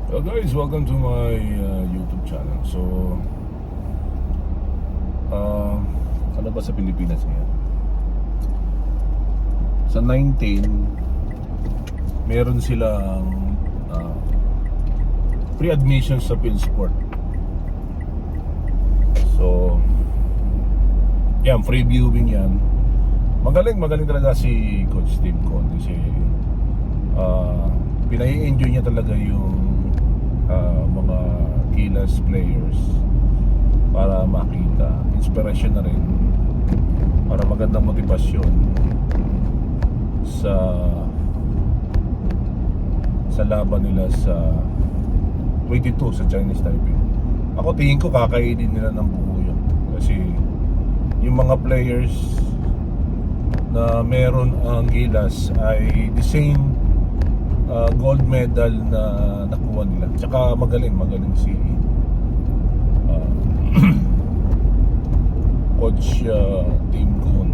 Well guys, welcome to my YouTube channel. So, uh, ano ba sa Pilipinas ngayon? Sa 19, meron silang pre-admission sa Philsport. So, yan, free viewing yan. Magaling talaga si Coach Tim Con kasi pinai-enjoy niya talaga yung mga Gilas players para makita inspiration na rin, para magandang motivasyon sa laban nila sa 22 sa Chinese Taipei. Ako tingin ko kakainin nila ng buo yun kasi yung mga players na meron ang Gilas ay the same gold medal na nakuha nila. Tsaka magaling si Coach Tim Con.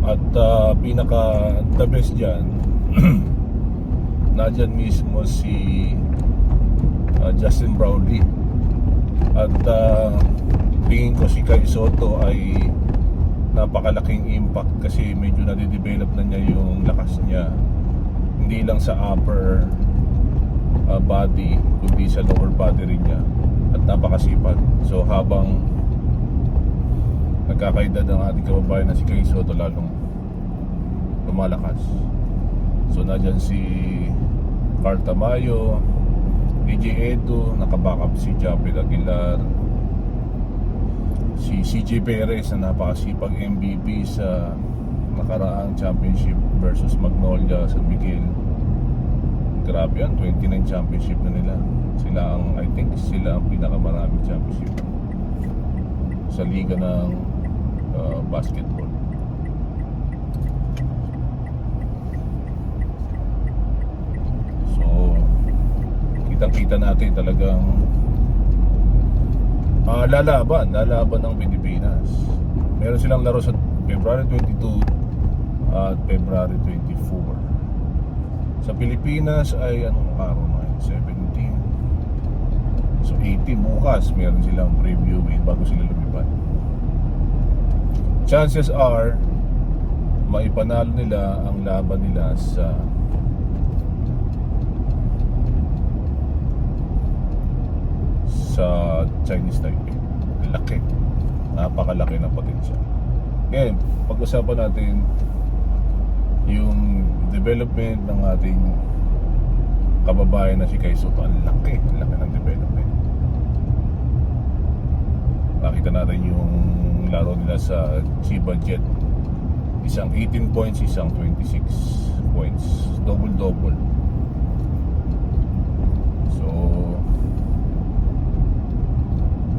At pinaka the best dyan nadyan mismo si Justin Brownlee. At tingin ko si Kai Sotto ay napakalaking impact kasi medyo nade-develop na niya yung lakas niya, hindi lang sa upper body kundi sa lower body rin niya, at napakasipag. So habang nagkakaedad ang ating kababayan na si Kai Sotto, lalong lumalakas. So nadyan si Carl Tamayo, DJ Edo, nakabackup si Japil Aguilar, si CJ Perez na napakasipag MVP sa nakaraang championship versus Magnolia San Miguel. Grabe yan, 29 championship na nila. I think sila ang pinakamaraming championship sa liga ng basketball. So kitang-kita natin talagang lalaban ng Pilipinas. Meron silang laro sa February 22 at February 24. Sa Pilipinas ay anong araw na yun? 17. So 18 bukas meron silang previewing bago sila lumipad. Chances are maipanalo nila ang laban nila sa Chinese Taipei. Laki, napakalaki ng potential. Ngayon, pag-usapan natin yung development ng ating kababayan na si Kai Sotto. Ang laki ng development. Nakita natin yung laro nila sa Chiba Jet. Isang 18 points, isang 26 points. Double-double. So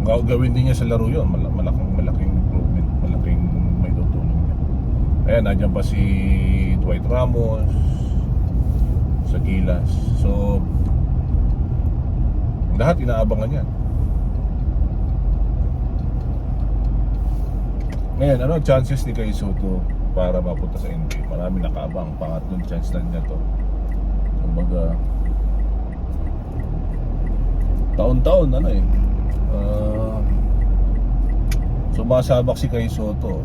gagawin din niya sa laro yun. Malaking improvement, malaking may tutulong niya. Ayan, nandiyan pa si Dwight Ramos sa Gilas. So lahat inaabangan yan. Ngayon, ano ang chances ni Kai Sotto para mapunta sa NBA? Marami nakaabang. Pangatlong chance lang niya to. Kumbaga taon-taon sumasabak si Kai Sotto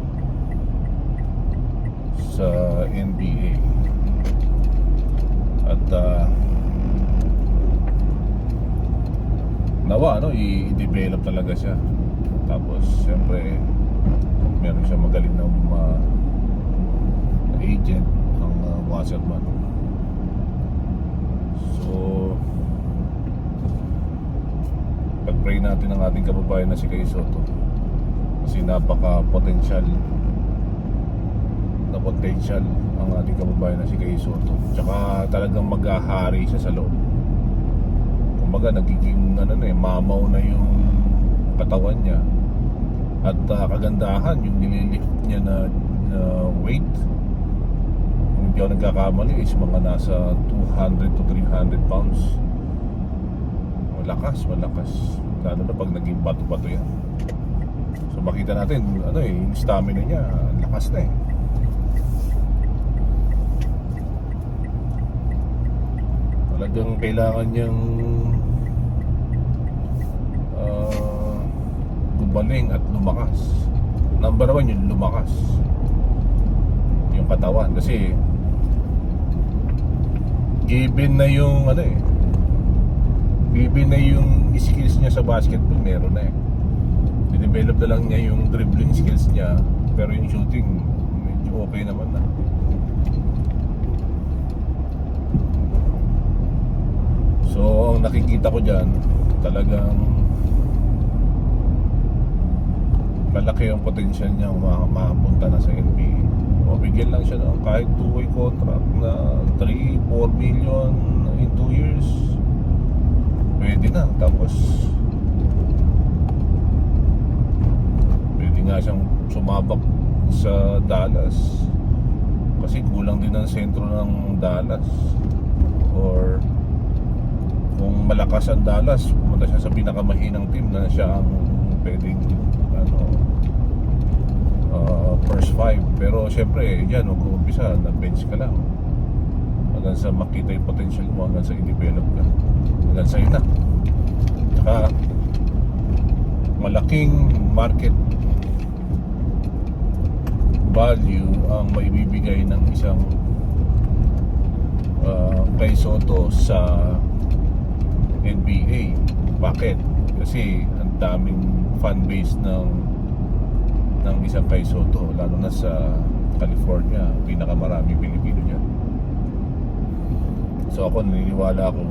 sa NBA. At nawa i-develop talaga siya. Tapos siyempre meron siya magaling na agent, ang Wasserman. So pag-pray natin ang ating kababayan na si Kai Sotto kasi napaka-potential ang ating kababayan na si Kai Sotto. Tsaka talagang mag-ahari siya sa loob. Kumbaga nagiging mamaw na yung katawan niya. At kagandahan yung nililift niya na weight, kung hindi ako nagkakamali, is mga nasa 200 to 300 pounds. Malakas lalo na pag naging bato-bato yan. So makita natin yung stamina niya, lakas na eh. talagang kailangan niyang gumaling at lumakas. Number one, yung lumakas yung katawan, kasi given na yung given na yung skills niya sa basketball, meron na dinevelop na lang niya yung dribbling skills niya, pero yung shooting medyo okay naman na. So ang nakikita ko dyan, talagang malaki ang potential niya makapunta na sa NBA. Mabigyan lang siya ng kahit 2-way contract na 3-4 million in 2 years, pwede na. Tapos pwede nga siyang sumabak sa Dallas, kasi kulang din ang sentro ng Dallas. Or kung malakas ang Dallas, pumunta siya sa pinakamahinang team na siya ang pwedeng first 5. Pero syempre dyan, mag-uumpisa, na-bench ka lang hanggang sa makita yung potential mo, hanggang sa i-develop ka, hanggang sa'yo na. Tsaka malaking market value ang maibibigay ng isang Kai Sotto sa NBA. Bakit? Kasi ang daming fan base ng isang Kai Sotto, lalo na sa California, pinakamarami Pilipino dyan. So ako, naniniwala ako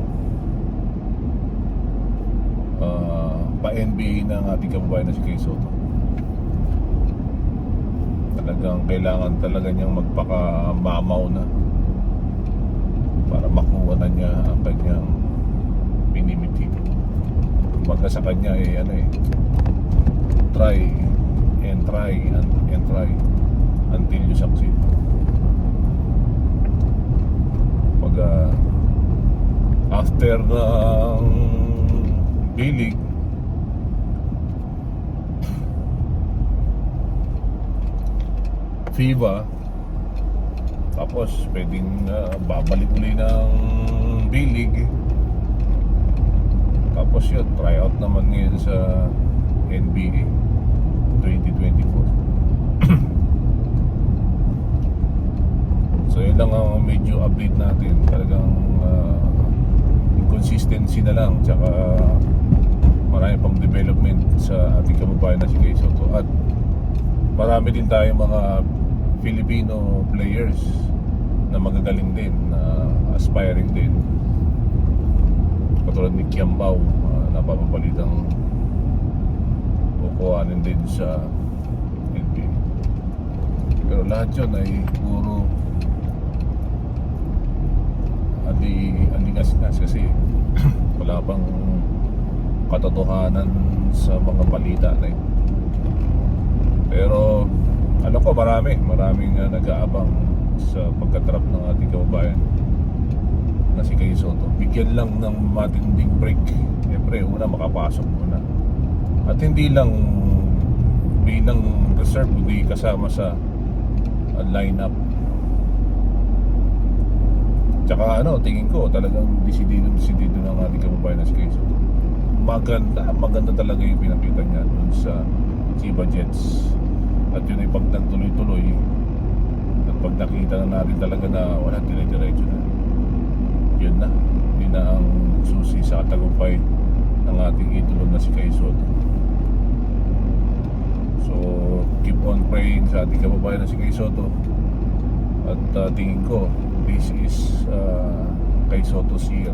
pa-NBA ng ating kababayan na si Kai Sotto. Talagang kailangan talaga niyang magpaka-mamaw na para makuha na niya ang kanyang minimiti. Kumbaga sa kanya try and try and try until you succeed. Pag after ng bilig, FIBA, tapos pwedeng babalik uli ng bilig, tapos yun, try out naman ngayon sa NBA 2024. So yun lang ang medyo update natin. Talagang inconsistency na lang, tsaka marami pang development sa ating kababayan na si Kai Sotto. At marami din tayong mga Filipino players na magagaling din, na aspiring din, katulad ni Kiambao, napapabalitang kukuhanin din sa NBA. Pero lahat yun ay puro alingas-ngas, kasi wala pang katotohanan sa mga balita na yun. Pero alam ko maraming nag-aabang sa pagkatrap ng ating kababayan na si Kai Sotto. Bigyan lang ng matinding break. Siyempre, una makapasok muna. At hindi lang bilang reserve, hindi kasama sa lineup. Tsaka tingin ko talagang desidido ng ating kababayan na si Kai Sotto. Maganda talaga yung pinakita niya dun sa Chiba Jets. At yun ay pag nagtuloy-tuloy, at pag nakita na natin talaga na wala, dire-diretso na, yun na, yun na ang susi sa tagumpay ng ating idolo na si Kai Sotto. So keep on praying sa ating kababayan na si Kai Sotto. At tingin ko, this is Kai Sotto's year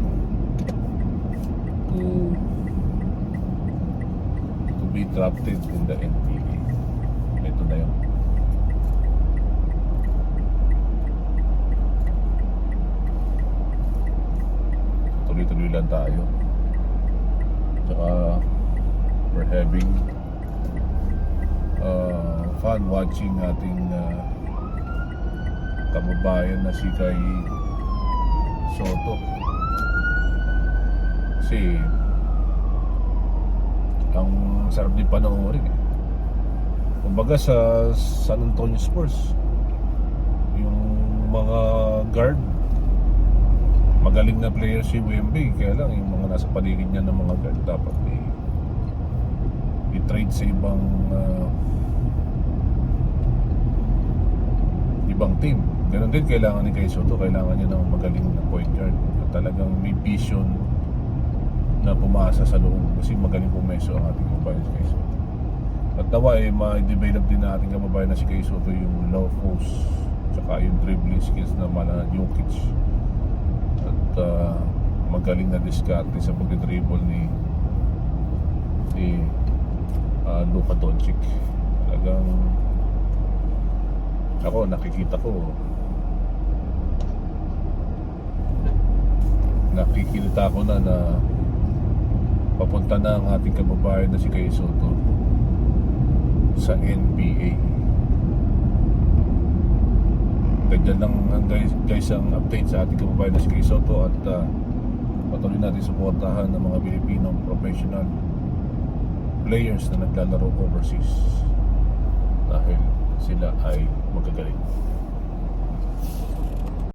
to be drafted in the NBA. Ito na yun. Tuloy-tuloy lang tayo. Tsaka we're having fun watching ating kababayan na si Kai Sotto. Kasi ang sarap din panoorin Kumbaga sa San Antonio Spurs, yung mga guard magaling na player si Wemby, kaya lang yung mga nasa paligid niya ng mga guard dapat i-trade sa ibang team. Ganon din kailangan ni Kai Soto, kailangan niya ng magaling na point guard at talagang may vision na pumasa sa loob kasi magaling pumeso ang ating kababayan si Kai Soto. At nawa ma-develop din na ating kababayan na si Kai Soto yung low post tsaka yung dribbling skills na mala Jokic at magaling na diskarte sa pag-dribble ni Luka Doncic. Talagang ako nakikita ko na papunta na ang ating kababayan na si Kai Soto sa NBA. Ganyan lang guys ang update sa ating kababayan na si Kai Soto at patuloy natin suportahan ng mga Pilipino professional players na naglalaro overseas dahil sila ay magagaling.